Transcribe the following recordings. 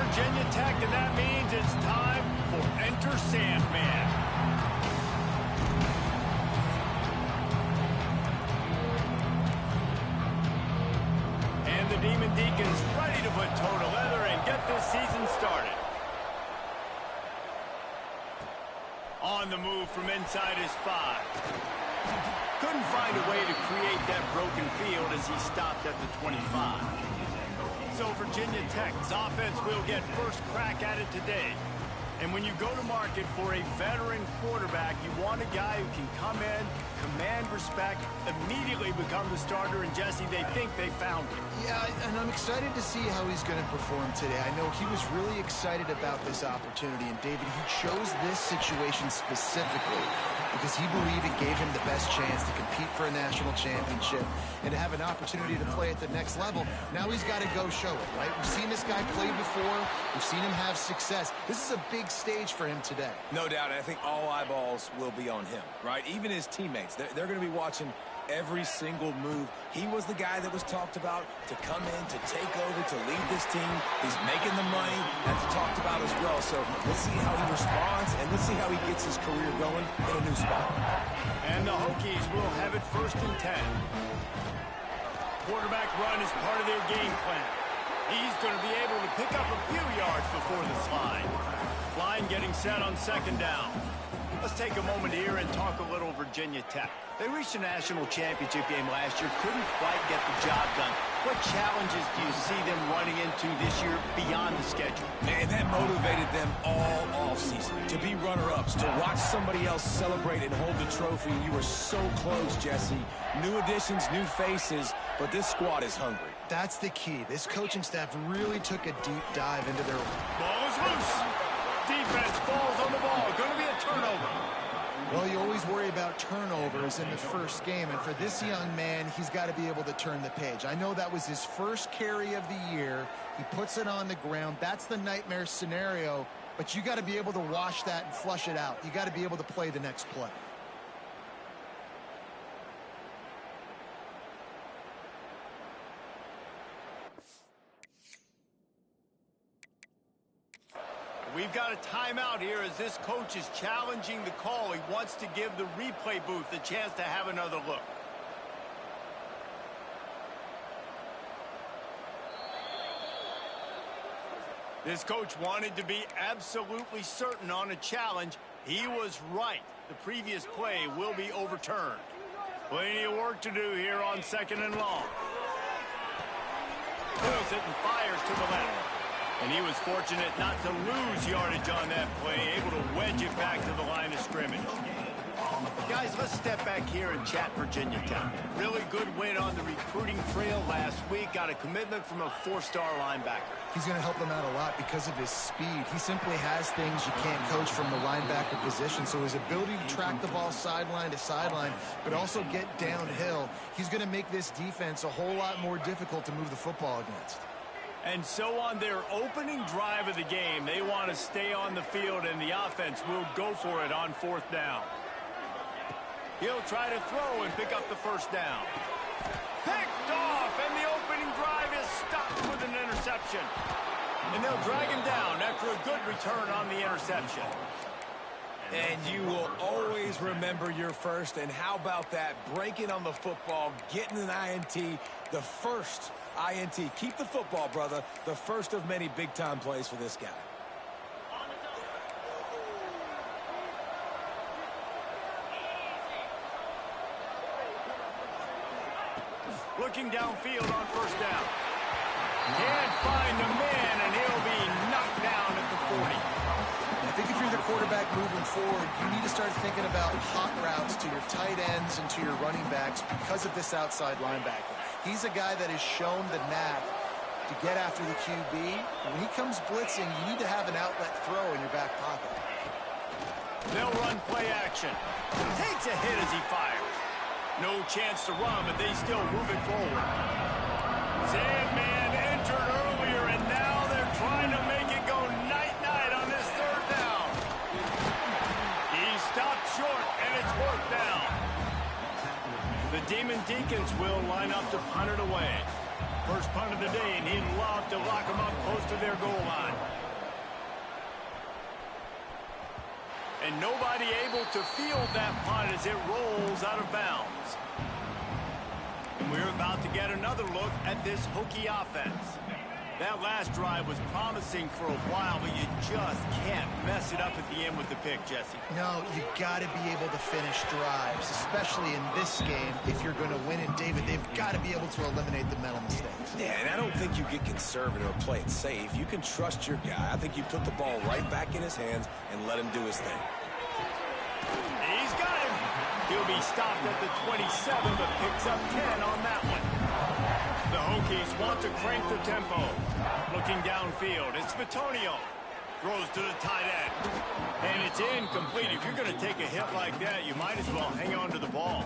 Virginia Tech, and that means it's time for Enter Sandman. And the Demon Deacons ready to put toe to leather and get this season started. On the move from inside his 5. Couldn't find a way to create that broken field as he stopped at the 25. So Virginia Tech's offense will get first crack at it today. And when you go to market for a veteran quarterback, you want a guy who can come in, command respect, immediately become the starter, and Jesse, they think they found him. Yeah, and I'm excited to see how he's going to perform today. I know he was really excited about this opportunity, and David, he chose this situation specifically because he believed it gave him the best chance to compete for a national championship and to have an opportunity to play at the next level. Now he's got to go show it, right? We've seen this guy play before. We've seen him have success. This is a big stage for him today. No doubt. I think all eyeballs will be on him, right? Even his teammates. They're going to be watching every single move. He was the guy that was talked about to come in, to take over, to lead this team. He's making the money. That's talked about as well. So let's see how he responds, and let's see how he gets his career going in a new spot. And the Hokies will have it 1st and 10. Quarterback run is part of their game plan. He's going to be able to pick up a few yards before the slide. Line getting set on 2nd down. Let's take a moment here and talk a little Virginia Tech. They reached a national championship game last year, couldn't quite get the job done. What challenges do you see them running into this year beyond the schedule? Man, that motivated them all offseason. To be runner-ups, to watch somebody else celebrate and hold the trophy. You were so close, Jesse. New additions, new faces, but this squad is hungry. That's the key. This coaching staff really took a deep dive into their... Ball is loose. Defense falls on the ball. Going to be a turnover. Well, you always worry about turnovers in the first game, and for this young man, he's got to be able to turn the page. I know that was his first carry of the year. He puts it on the ground. That's the nightmare scenario, but you got to be able to wash that and flush it out. You got to be able to play the next play. We've got a timeout here as this coach is challenging the call. He wants to give the replay booth the chance to have another look. This coach wanted to be absolutely certain on a challenge. He was right. The previous play will be overturned. Plenty of work to do here on 2nd and long. Throws it and fires to the left. And he was fortunate not to lose yardage on that play, able to wedge it back to the line of scrimmage. Guys, let's step back here and chat Virginia Tech. Really good win on the recruiting trail last week. Got a commitment from a 4-star linebacker. He's going to help them out a lot because of his speed. He simply has things you can't coach from the linebacker position. So his ability to track the ball sideline to sideline, but also get downhill, he's going to make this defense a whole lot more difficult to move the football against. And so on their opening drive of the game, they want to stay on the field, and the offense will go for it on 4th down. He'll try to throw and pick up the 1st down. Picked off, and the opening drive is stopped with an interception. And they'll drag him down after a good return on the interception. And you will always remember your first, and how about that? Breaking on the football, getting an INT, the first INT. Keep the football, brother. The first of many big-time plays for this guy. Looking downfield on 1st down. Can't find the man, and he'll be knocked down at the 40. I think if you're the quarterback moving forward, you need to start thinking about hot routes to your tight ends and to your running backs because of this outside linebacker. He's a guy that has shown the knack to get after the QB. When he comes blitzing, you need to have an outlet throw in your back pocket. They'll run play action. Takes a hit as he fires. No chance to run, but they still move it forward. Sandman entered earlier, and now they're trying to make it go night-night on this 3rd down. He stopped short, and it's 4th down. The Demon Deacons will line up to punt it away. First punt of the day, and he'd love to lock them up close to their goal line. And nobody able to field that punt as it rolls out of bounds. And we're about to get another look at this Hokie offense. That last drive was promising for a while, but you just can't mess it up at the end with the pick, Jesse. No, you got to be able to finish drives, especially in this game. If you're going to win it, David, they've got to be able to eliminate the mental mistakes. Yeah, and I don't think you get conservative or play it safe. You can trust your guy. I think you put the ball right back in his hands and let him do his thing. He's got him. He'll be stopped at the 27, but picks up 10 on that one. The Hokies want to crank the tempo. Looking downfield, it's Bitonio. Throws to the tight end. And it's incomplete. If you're going to take a hit like that, you might as well hang on to the ball.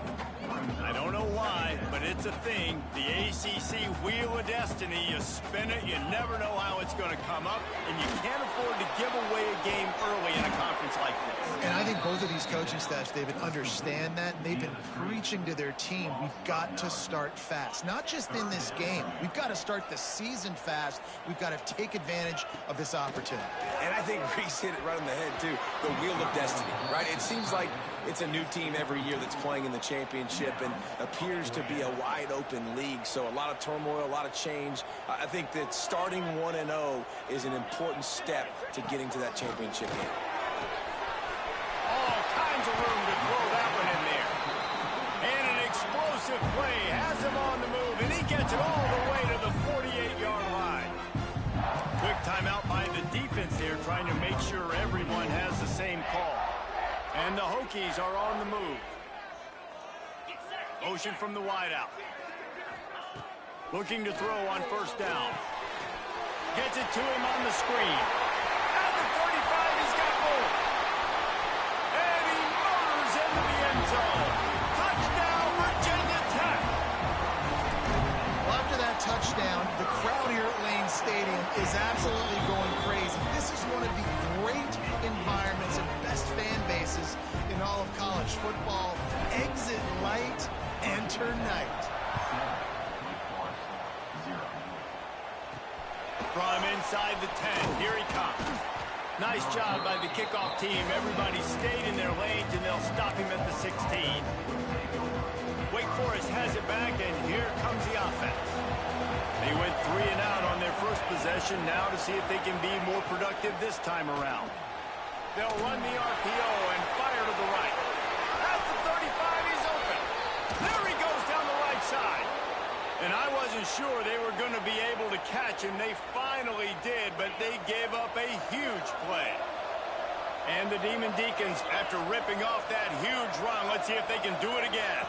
I don't know why, but it's a thing. The ACC Wheel of Destiny. You spin it, you never know how it's going to come up, and you can't afford to give away a game early in a conference like this. And I think both of these coaching staffs, David, understand that. They've been preaching to their team, we've got to start fast. Not just in this game. We've got to start the season fast. We've got to take advantage of this opportunity. And I think Reese hit it right on the head, too. The Wheel of Destiny, right? It seems like it's a new team every year that's playing in the championship and appears to be a wide-open league. So a lot of turmoil, a lot of change. I think that starting 1-0 is an important step to getting to that championship game. All kinds of room to throw that one in there. And an explosive play has him on the move, and he gets it all the way to the 48-yard line. Quick timeout by the defense here, trying to make sure everyone has the same call. And the Hokies are on the move. Motion from the wideout. Looking to throw on first down. Gets it to him on the screen. At the 35, he's got room. And he motors into the end zone. Touchdown, Virginia Tech. Well, after that touchdown, the crowd here at Lane Stadium is absolutely going crazy. This is one of the great environments and best fan bases in all of college football. Exit light, enter night. From inside the 10, here he comes. Nice job by the kickoff team. Everybody stayed in their lanes, and they'll stop him at the 16. Wake Forest has it back, and here comes the offense. They went 3 and out on their first possession. Now to see if they can be more productive this time around. They'll run the RPO and fire to the right. At the 35, he's open. There he goes down the right side. And I wasn't sure they were going to be able to catch him. They finally did, but they gave up a huge play. And the Demon Deacons, after ripping off that huge run, let's see if they can do it again.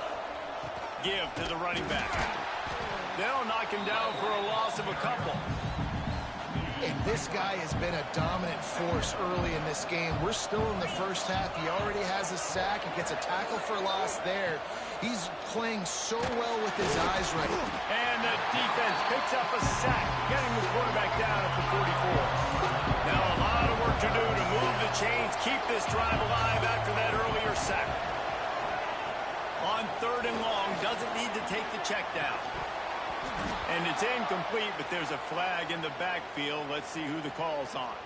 Give to the running back. They'll knock him down for a loss of a couple. And this guy has been a dominant force early in this game. We're still in the first half. He already has a sack. He gets a tackle for loss there. He's playing so well with his eyes right. And the defense picks up a sack, getting the quarterback down at the 44. Now a lot of work to do to move the chains, keep this drive alive after that earlier sack. On 3rd and long, doesn't need to take the check down. And it's incomplete, but there's a flag in the backfield. Let's see who the call's on.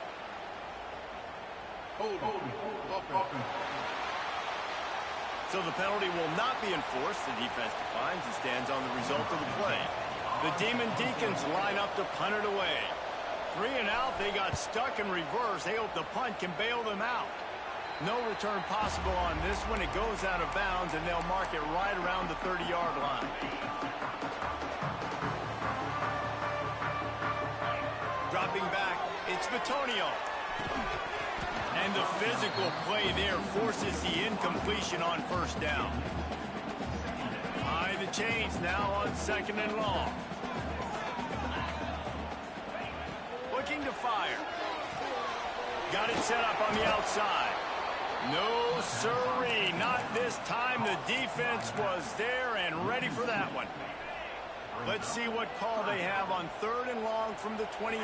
So the penalty will not be enforced. The defense declines and stands on the result of the play. The Demon Deacons line up to punt it away. 3 and out, they got stuck in reverse. They hope the punt can bail them out. No return possible on this one. It goes out of bounds, and they'll mark it right around the 30-yard line. Dropping back, it's Bitonio. And the physical play there forces the incompletion on first down. High the chains now on 2nd and long. Looking to fire. Got it set up on the outside. No siree, not this time. The defense was there and ready for that one. Let's see what call they have on 3rd and long from the 28.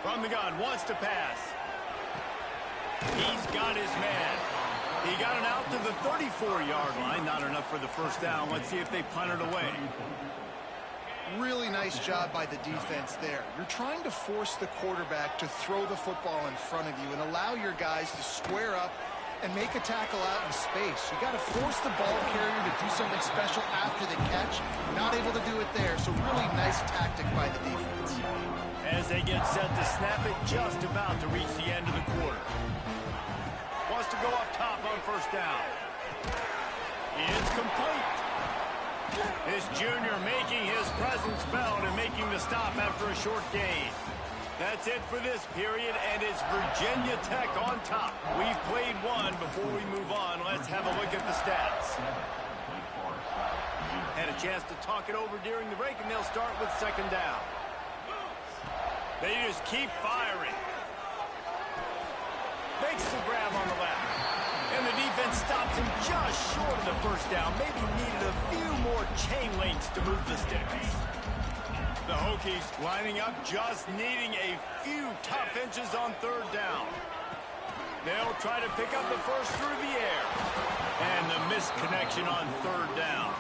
From the gun, wants to pass. He's got his man. He got it out to the 34-yard line. Not enough for the first down. Let's see if they punt it away. Really nice job by the defense there. You're trying to force the quarterback to throw the football in front of you and allow your guys to square up and make a tackle out in space. You got to force the ball carrier to do something special after the catch. Not able to do it there, so really nice tactic by the defense. As they get set to snap it, just about to reach the end of the quarter. Wants to go up top on first down. It's complete. This junior making his presence felt and making the stop after a short gain. That's it for this period, and it's Virginia Tech on top. We've played one. Before we move on, let's have a look at the stats. Had a chance to talk it over during the break, and they'll start with second down. They just keep firing. Makes the grab on the left. And the defense stops him just short of the first down. Maybe needed a few more chain links to move the sticks. The Hokies lining up, just needing a few tough inches on third down. They'll try to pick up the first through the air. And the missed connection on third down.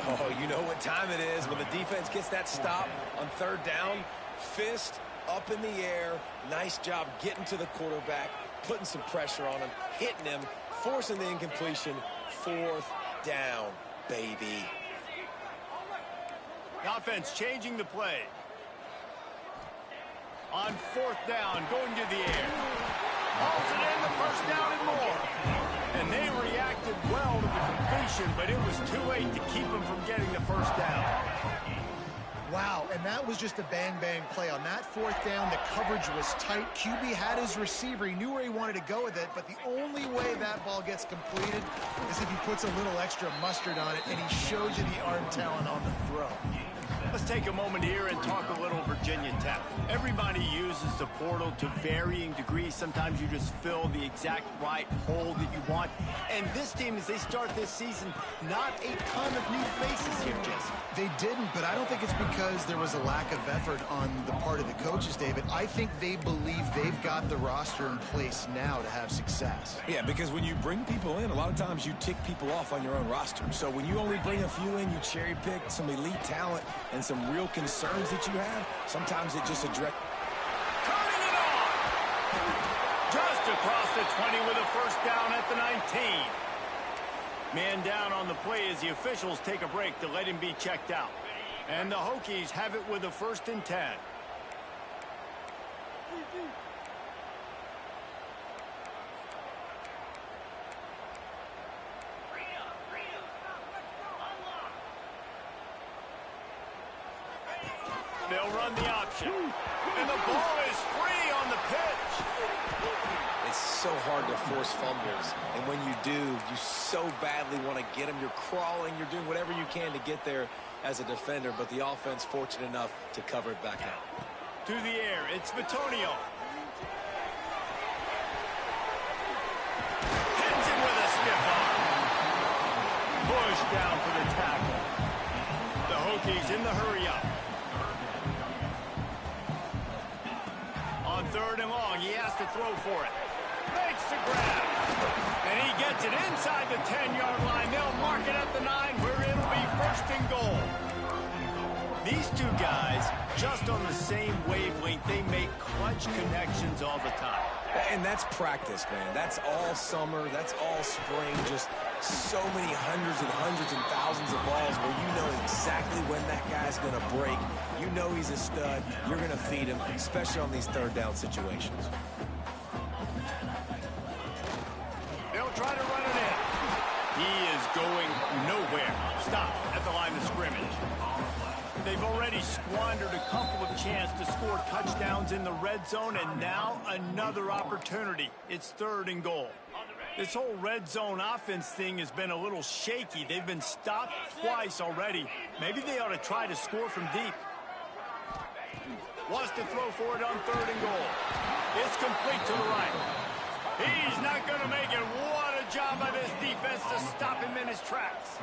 Oh, you know what time it is when the defense gets that stop on third down. Fist up in the air. Nice job getting to the quarterback, putting some pressure on him, hitting him, forcing the incompletion. Fourth down, baby. The offense changing the play. On fourth down, going to the air. Hauls it in, the first down and more. And they reacted well to the completion, but it was too late to keep them from getting the first down. Wow, and that was just a bang-bang play. On that fourth down, the coverage was tight. QB had his receiver. He knew where he wanted to go with it, but the only way that ball gets completed is if he puts a little extra mustard on it, and he shows you the arm talent on the throw. Let's take a moment here and talk a little Virginia Tech. Everybody uses the portal to varying degrees. Sometimes you just fill the exact right hole that you want. And this team, as they start this season, not a ton of new faces here, Jesse. They didn't, but I don't think it's because there was a lack of effort on the part of the coaches, David. I think they believe they've got the roster in place now to have success. Yeah, because when you bring people in, a lot of times you tick people off on your own roster. So when you only bring a few in, you cherry pick some elite talent and some real concerns that you have, sometimes it just address. Turning it on! Just across the 20 with a first down at the 19. Man down on the play as the officials take a break to let him be checked out. And the Hokies have it with a 1st and 10. They'll run the option. And the ball is free on the pitch. It's so hard to force fumbles. And when you do, you so badly want to get them. You're crawling. You're doing whatever you can to get there as a defender. But the offense fortunate enough to cover it back out. To the air. It's Bitonio. Hits him with a stiff arm. Push down for the tackle. The Hokies in the hurry-up. On 3rd and long, he has to throw for it. Makes the grab. And he gets it inside the 10-yard line. They'll mark it at the 9 where it'll be 1st and goal. These two guys, just on the same wavelength, they make clutch connections all the time. And that's practice, man. That's all summer. That's all spring. Just so many hundreds and thousands of balls where you know exactly when that guy's going to break. You know he's a stud. You're going to feed him, especially on these 3rd down situations. They'll try to run it in. He is going nowhere. Stop at the line of scrimmage. They've already squandered a couple of chances to score touchdowns in the red zone, and now another opportunity. It's 3rd and goal. This whole red zone offense thing has been a little shaky. They've been stopped twice already. Maybe they ought to try to score from deep. Wants to throw for it on 3rd and goal. It's complete to the right. He's not going to make it. What a job by this defense to stop him in his tracks.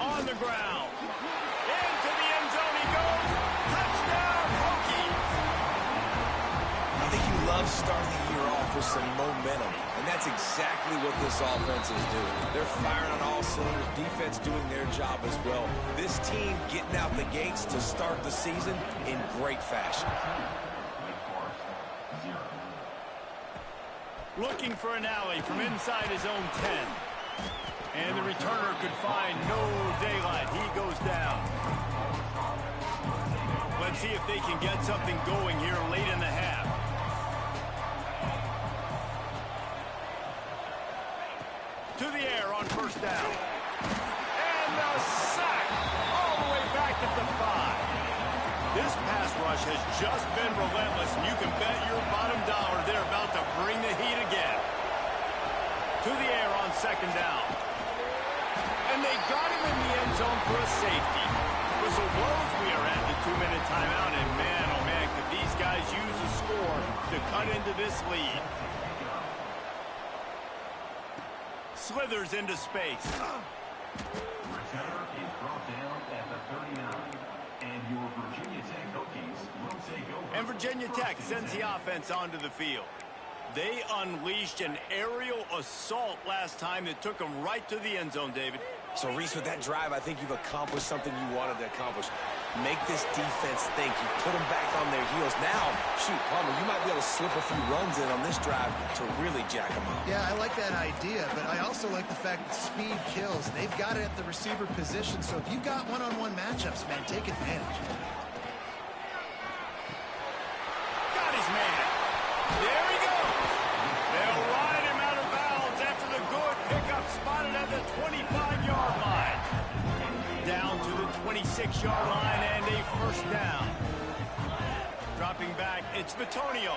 On the ground. Into the end zone he goes. Touchdown, Hokies. I think you love starting the year off for some momentum. And that's exactly what this offense is doing. They're firing on all cylinders, defense doing their job as well. This team getting out the gates to start the season in great fashion. Looking for an alley from inside his own 10. And the returner could find no daylight. He goes down. Let's see if they can get something going here late in the half. To the air on first down. And the sack all the way back at the 5. This pass rush has just been relentless, and you can bet your bottom dollar they're about to bring the heat again. To the air on second down. And they got him in the end zone for a safety. Whistle blows, we are at the 2-minute timeout, and man, oh man, could these guys use a score to cut into this lead. Slithers into space. Returner is brought down at the 39. And your Virginia Tech Hokies will take over. And Virginia Tech sends the offense onto the field. They unleashed an aerial assault last time that took them right to the end zone, David. So, Reese, with that drive, I think you've accomplished something you wanted to accomplish. Make this defense think. You put them back on their heels. Now, shoot, Palmer, you might be able to slip a few runs in on this drive to really jack them up. Yeah, I like that idea, but I also like the fact that speed kills. They've got it at the receiver position, so if you've got one-on-one matchups, man, take advantage. Got his man. There he goes. They'll ride him out of bounds after the good pickup spotted at the 25-yard line. Down to the 26-yard line and a first down. Dropping back, it's Bitonio.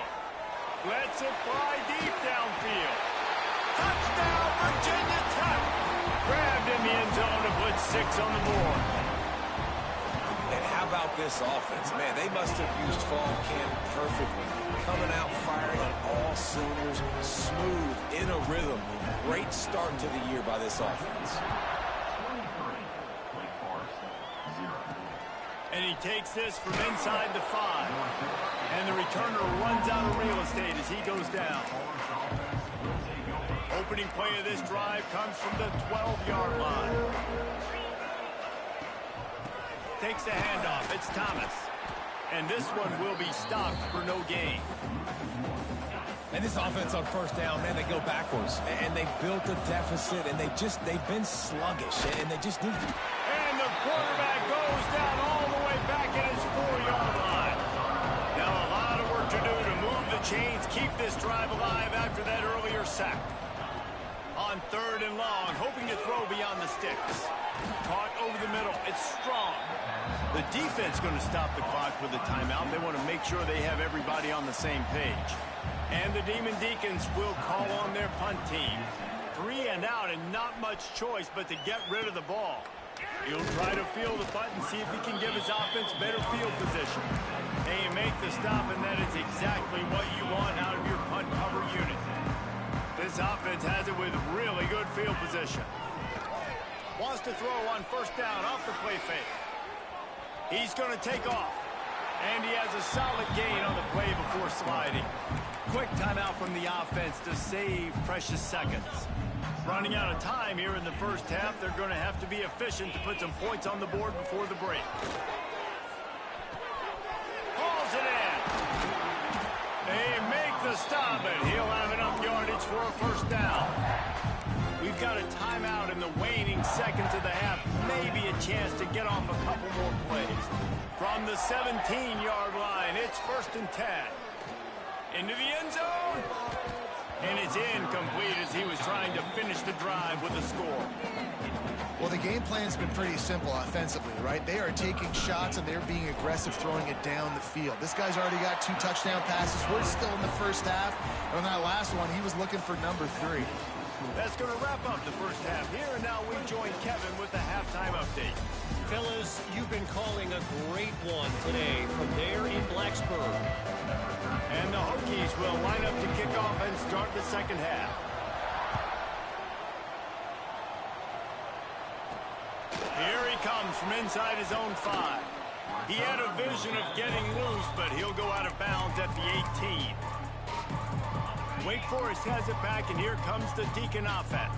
Lets it fly deep downfield. Touchdown, Virginia Tech. Grabbed in the end zone to put 6 on the board. And how about this offense? Man, they must have used fall camp perfectly. Coming out firing on all cylinders, smooth, in a rhythm. Great start to the year by this offense. And he takes this from inside the 5. And the returner runs out of real estate as he goes down. Opening play of this drive comes from the 12-yard line. Takes the handoff. It's Thomas. And this one will be stopped for no gain. And this offense on first down, man, they go backwards. And they built a deficit, and they've been sluggish, and they just need to. And the quarterback goes down all the way back at his 4-yard line. Now a lot of work to do to move the chains, keep this drive alive after that earlier sack. On third and long, hoping to throw beyond the sticks. Caught over the middle. It's strong. The defense going to stop the clock with a timeout. They want to make sure they have everybody on the same page. And the Demon Deacons will call on their punt team. 3 and out and not much choice but to get rid of the ball. He'll try to field the punt and see if he can give his offense better field position. They make the stop, and that is exactly what you want out of your punt cover unit. This offense has it with really good field position. Wants to throw on first down off the play fake. He's going to take off. And he has a solid gain on the play before sliding. Quick timeout from the offense to save precious seconds. Running out of time here in the first half. They're going to have to be efficient to put some points on the board before the break. Hauls it in. They make the stop, and he'll have enough yardage for a first down. We've got a timeout in the waning seconds of the half. Maybe a chance to get off a couple more plays. From the 17-yard line, it's first and 10. Into the end zone. And it's incomplete as he was trying to finish the drive with a score. Well, the game plan's been pretty simple offensively, right? They are taking shots, and they're being aggressive throwing it down the field. This guy's already got 2 touchdown passes. We're still in the first half. And on that last one, he was looking for number 3. That's going to wrap up the first half here, and now we join Kevin with the halftime update. Fellas, you've been calling a great one today from there in Blacksburg. And the Hokies will line up to kick off and start the second half. Here he comes from inside his own 5. He had a vision of getting loose, but he'll go out of bounds at the 18. Wake Forest has it back, and here comes the Deacon offense.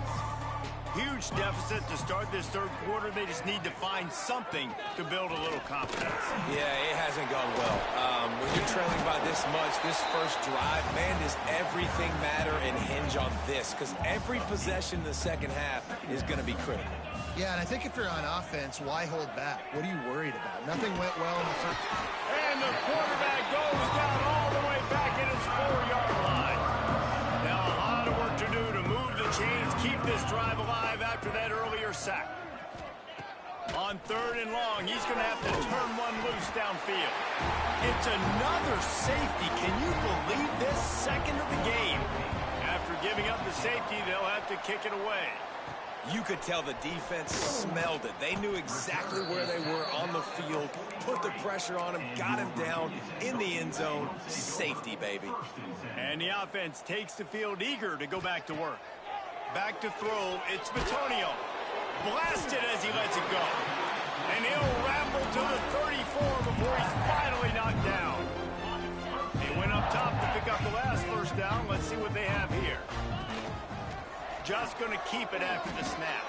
Huge deficit to start this third quarter. They just need to find something to build a little confidence. Yeah, it hasn't gone well. When you're trailing by this much, this first drive, man, does everything matter and hinge on this? Because every possession in the second half is going to be critical. Yeah, and I think if you're on offense, why hold back? What are you worried about? Nothing went well in the first. And the quarterback goes down all the way back at his 4-yard line. Now a lot of work to do to move the chains, keep this drive alive after that earlier sack. On 3rd and long, he's going to have to turn one loose downfield. It's another safety. Can you believe this? Second of the game. After giving up the safety, they'll have to kick it away. You could tell the defense smelled it. They knew exactly where they were on the field, put the pressure on him, got him down in the end zone. Safety, baby. And the offense takes the field eager to go back to work. Back to throw, it's Bitonio. Blasted as he lets it go. And he'll ramble to the 34 before he's finally knocked down. They went up top to pick up the last first down. Let's see what they have here. Just going to keep it after the snap.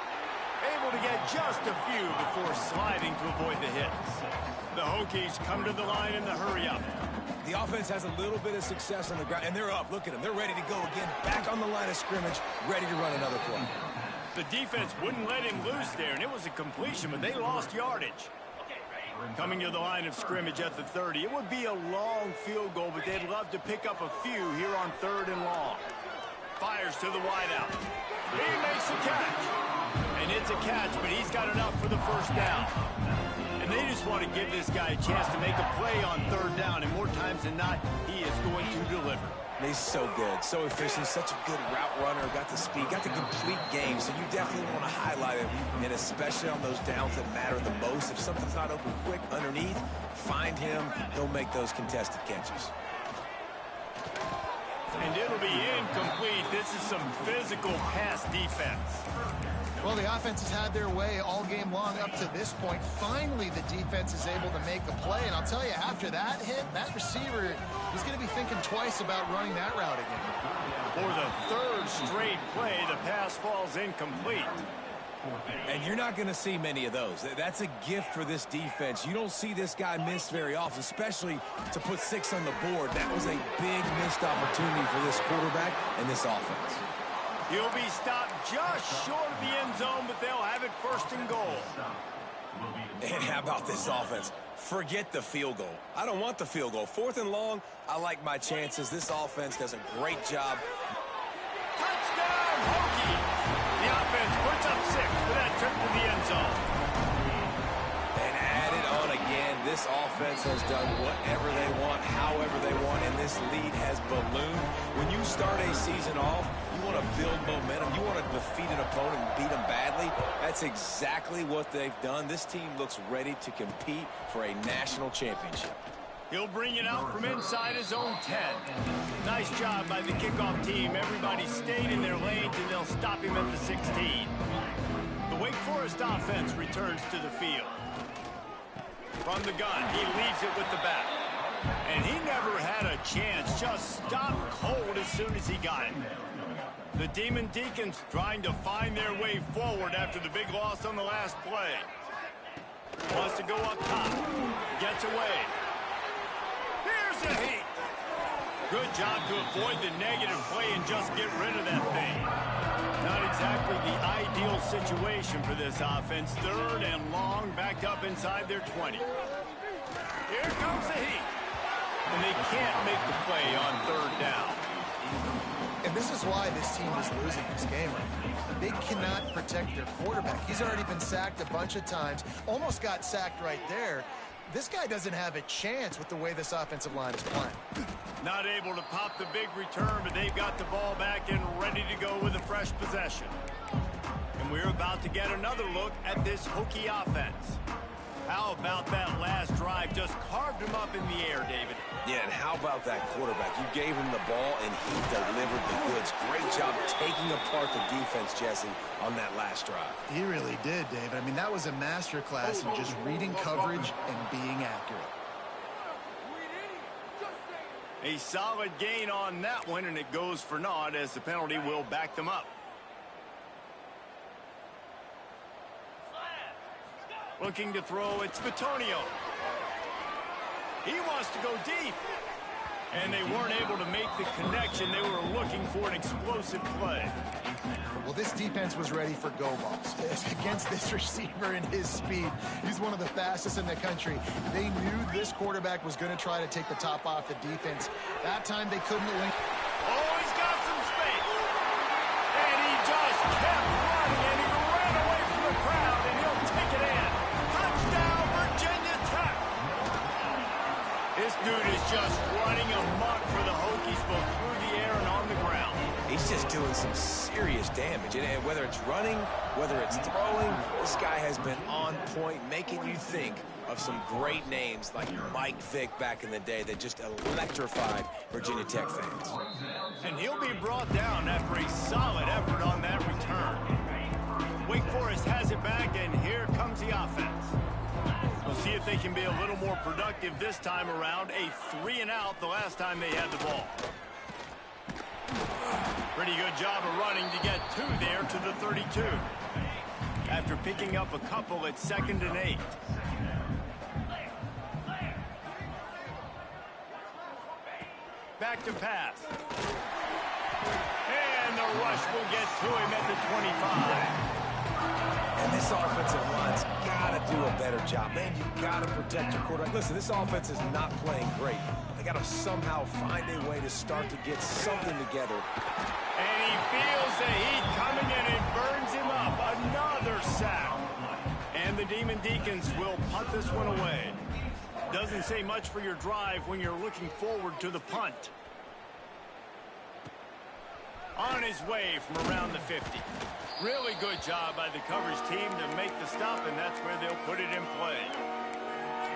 Able to get just a few before sliding to avoid the hits. The Hokies come to the line in the hurry-up. The offense has a little bit of success on the ground, and they're up. Look at them. They're ready to go again. Back on the line of scrimmage, ready to run another play. The defense wouldn't let him loose there, and it was a completion, but they lost yardage. Coming to the line of scrimmage at the 30. It would be a long field goal, but they'd love to pick up a few here on 3rd and long. Fires to the wideout. He makes a catch. And it's a catch, but he's got enough for the first down. And they just want to give this guy a chance to make a play on 3rd down, and more times than not, he is going to deliver. He's so good, so efficient, such a good route runner, got the speed, got the complete game, so you definitely want to highlight him, and especially on those downs that matter the most. If something's not open quick underneath, find him, he'll make those contested catches. And it'll be incomplete. This is some physical pass defense. Well, the offense has had their way all game long up to this point. Finally, the defense is able to make a play. And I'll tell you, after that hit, that receiver, he's going to be thinking twice about running that route again. For the 3rd straight play, the pass falls incomplete. And you're not going to see many of those. That's a gift for this defense. You don't see this guy miss very often, especially to put 6 on the board. That was a big missed opportunity for this quarterback and this offense. He'll be stopped just short of the end zone, but they'll have it 1st and goal. And how about this offense? Forget the field goal. I don't want the field goal. 4th and long, I like my chances. This offense does a great job. Touchdown, Hokie! The offense puts up 6 for that trip to the end zone. And add it on again. This offense has done whatever they want, however they want, and this lead has ballooned. When you start a season off, you want to build momentum. You want to defeat an opponent and beat them badly. That's exactly what they've done. This team looks ready to compete for a national championship. He'll bring it out from inside his own 10. Nice job by the kickoff team. Everybody stayed in their lanes, and they'll stop him at the 16. The Wake Forest offense returns to the field. From the gun, he leaves it with the back. And he never had a chance. Just stopped cold as soon as he got it. The Demon Deacons trying to find their way forward after the big loss on the last play. Wants to go up top. Gets away. Here's the heat. Good job to avoid the negative play and just get rid of that thing. Not exactly the ideal situation for this offense. 3rd and long, backed up inside their 20. Here comes the heat. And they can't make the play on 3rd down. And this is why this team is losing this game right now. They cannot protect their quarterback. He's already been sacked a bunch of times. Almost got sacked right there. This guy doesn't have a chance with the way this offensive line is playing. Not able to pop the big return, but they've got the ball back and ready to go with a fresh possession. And we're about to get another look at this Hokie offense. How about that last drive? Just carved him up in the air, David. Yeah, and how about that quarterback? You gave him the ball, and he delivered the goods. Great job taking apart the defense, Jesse, on that last drive. He really did, David. I mean, that was a masterclass in just reading coverage and being accurate. A solid gain on that one, and it goes for naught as the penalty will back them up. Looking to throw, it's Bitonio. He wants to go deep. And they weren't able to make the connection. They were looking for an explosive play. Well, this defense was ready for go balls. Against this receiver and his speed, he's one of the fastest in the country. They knew this quarterback was going to try to take the top off the defense. That time they couldn't win. Oh, he's got some space. And he just kept running, and he ran away from the crowd, and he'll take it in. Touchdown, Virginia Tech. This dude is just running amok for the Hokies, both through the air and on the ground. He's just doing some serious damage. And whether it's running, whether it's throwing, this guy has been on point, making you think of some great names like Mike Vick back in the day that just electrified Virginia Tech fans. And he'll be brought down after a solid effort on that return. Wake Forest has it back, and here comes the offense. We'll see if they can be a little more productive this time around. A 3-and-out the last time they had the ball. Pretty good job of running to get two there to the 32. After picking up a couple at 2nd and 8. Back to pass. And the rush will get to him at the 25. And this offensive line's got to do a better job. Man, you got to protect your quarterback. Listen, this offense is not playing great. They got to somehow find a way to start to get something together. And he feels the heat coming in and burns him up. Another sack. And the Demon Deacons will punt this one away. Doesn't say much for your drive when you're looking forward to the punt. On his way from around the 50. Really good job by the coverage team to make the stop, and that's where they'll put it in play.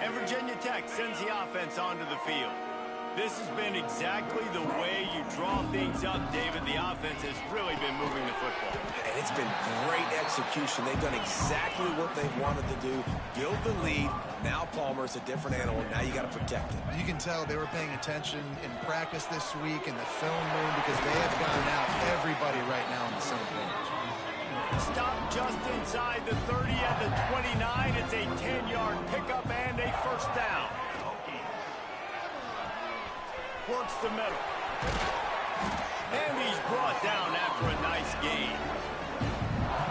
And Virginia Tech sends the offense onto the field. This has been exactly the way you draw things up, David. The offense has really been moving the football. And it's been great execution. They've done exactly what they've wanted to do. Build the lead. Now Palmer's a different animal. Now you got to protect it. You can tell they were paying attention in practice this week in the film room because they have gotten out everybody right now in the center page. Stop just inside the 30 at the 29. It's a 10-yard pickup and a first down. Works the middle. And he's brought down after a nice gain.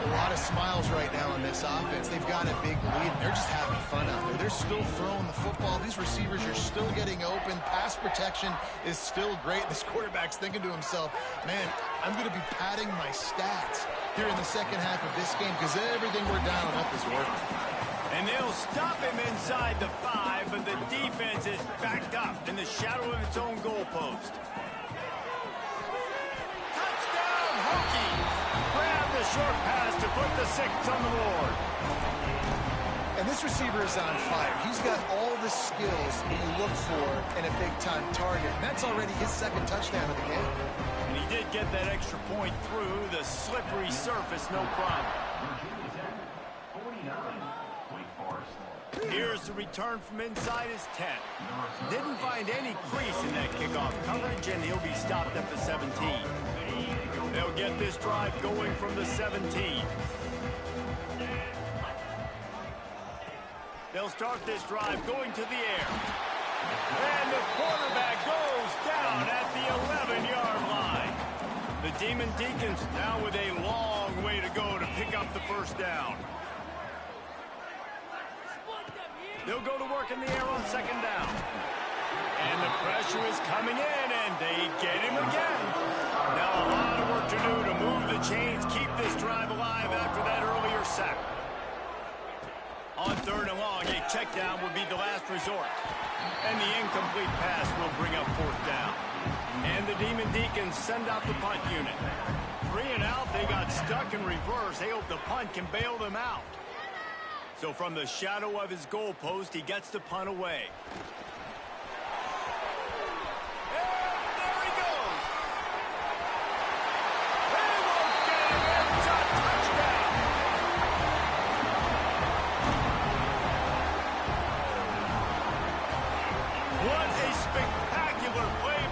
A lot of smiles right now in this offense. They've got a big lead, and they're just having fun out there. They're still throwing the football. These receivers are still getting open. Pass protection is still great. This quarterback's thinking to himself, man, I'm going to be padding my stats here in the second half of this game because everything we're dialing up is working. And they'll stop him inside the 5, but the defense is backed up in the shadow of its own goalpost. Touchdown, Hokies! Grab the short pass to put the 6 on the board. And this receiver is on fire. He's got all the skills you look for in a big-time target. And that's already his second touchdown of the game. And he did get that extra point through the slippery surface, no problem. Virginia Tech, 49. Wake Forest. Here's the return from inside his 10. Didn't find any crease in that kickoff coverage, and he'll be stopped at the 17. They'll get this drive going from the 17. They'll start this drive going to the air. And the quarterback goes down at the 11-yard line. The Demon Deacons now with a long way to go to pick up the first down. They'll go to work in the air on second down. And the pressure is coming in, and they get him again. Now a lot of work to do to move the chains, keep this drive alive after that earlier sack. On third and long, a check down would be the last resort. And the incomplete pass will bring up fourth down. And the Demon Deacons send out the punt unit. 3 and out, they got stuck in reverse. They hope the punt can bail them out. So from the shadow of his goalpost, he gets the punt away. And there he goes. They won't get him. It's a touchdown. What a spectacular play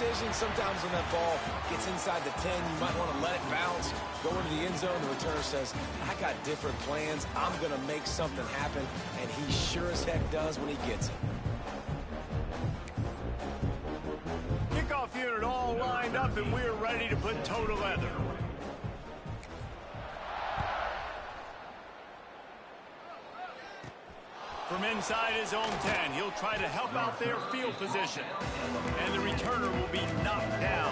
decision. Sometimes when that ball gets inside the 10, you might want to let it bounce, go into the end zone. The returner says, I got different plans. I'm going to make something happen, and he sure as heck does when he gets it. Kickoff unit all lined up, and we're ready to put toe to leather. From inside his own 10, he'll try to help out their field position. And the returner will be knocked down.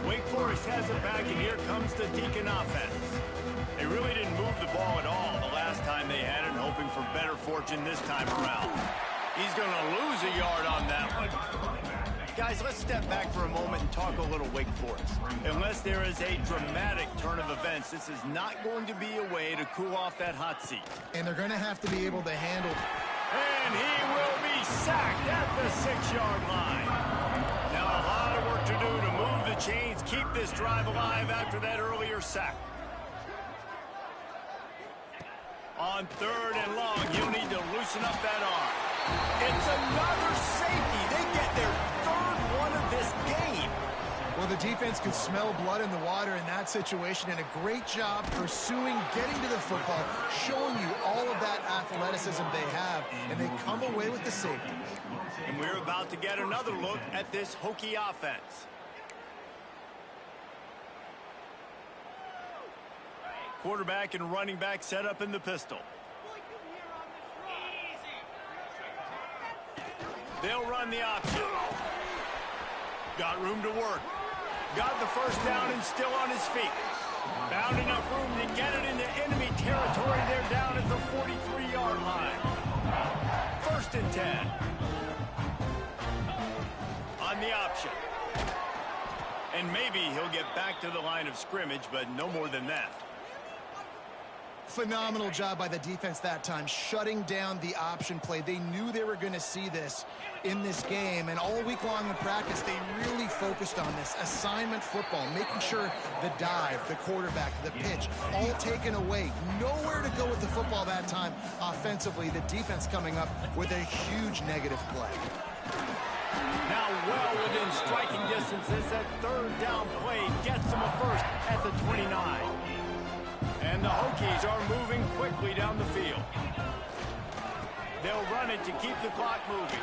Wake Forest has it back, and here comes the Deacon offense. They really didn't move the ball at all the last time they had it, hoping for better fortune this time around. He's going to lose a yard on that one. Guys, let's step back for a moment and talk a little Wake Forest. Unless there is a dramatic turn of events, this is not going to be a way to cool off that hot seat. And they're going to have to be able to handle. And he will be sacked at the 6-yard line. Now a lot of work to do to move the chains, keep this drive alive after that earlier sack. On 3rd and long, he'll need to loosen up that arm. It's another safety. They get their 3rd one of this game. Well, the defense could smell blood in the water in that situation, and a great job pursuing, getting to the football, showing you all of that athleticism they have, and they come away with the safety. And we're about to get another look at this Hokie offense. Quarterback and running back set up in the pistol. They'll run the option. Got room to work. Got the first down and still on his feet. Found enough room to get it into enemy territory. They're down at the 43-yard line. 1st and 10. On the option. And maybe he'll get back to the line of scrimmage, but no more than that. Phenomenal job by the defense that time, shutting down the option play. They knew they were going to see this in this game, and all week long in practice, they really focused on this assignment football, making sure the dive, the quarterback, the pitch, all taken away. Nowhere to go with the football that time offensively. The defense coming up with a huge negative play. Now well within striking distance as that 3rd down play gets them a first at the 29. And the Hokies are moving quickly down the field. They'll run it to keep the clock moving.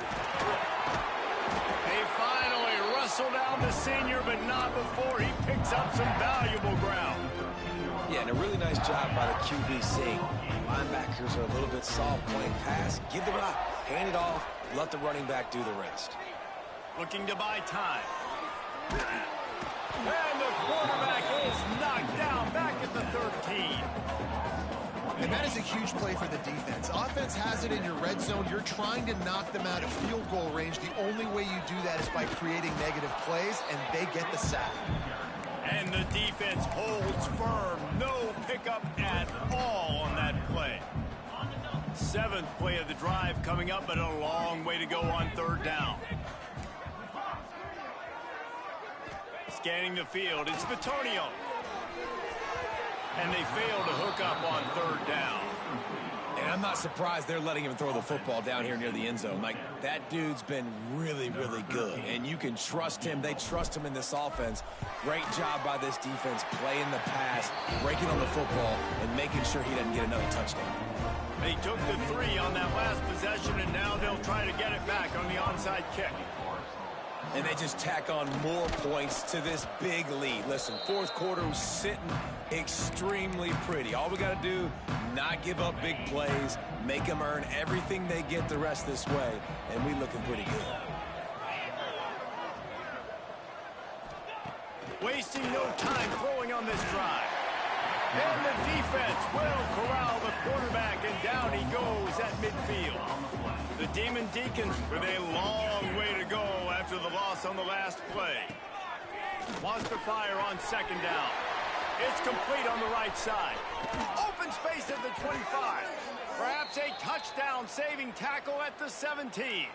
They finally wrestle down the senior, but not before he picks up some valuable ground. Yeah, and a really nice job by the QB seeing linebackers are a little bit soft playing pass. Give the rock, hand it off, let the running back do the rest. Looking to buy time. And the quarterback is knocked down back at the 13. And that is a huge play for the defense. Offense has it in your red zone. You're trying to knock them out of field goal range. The only way you do that is by creating negative plays, and they get the sack. And the defense holds firm. No pickup at all on that play. 7th play of the drive coming up, but a long way to go on 3rd down. Scanning the field, it's Vitonio. And they fail to hook up on 3rd down. And I'm not surprised they're letting him throw the football down here near the end zone. Like, that dude's been really, really good. And you can trust him. They trust him in this offense. Great job by this defense playing the pass, breaking on the football, and making sure he doesn't get another touchdown. They took the 3 on that last possession, and now they'll try to get it back on the onside kick. And they just tack on more points to this big lead. Listen, 4th quarter was sitting extremely pretty. All we got to do, not give up big plays, make them earn everything they get the rest this way, and we looking pretty good. Wasting no time throwing on this drive. And the defense will corral the quarterback, and down he goes at midfield. The Demon Deacons with a long way to go after the loss on the last play. Wants to fire on 2nd down. It's complete on the right side. Open space at the 25. Perhaps a touchdown-saving tackle at the 17.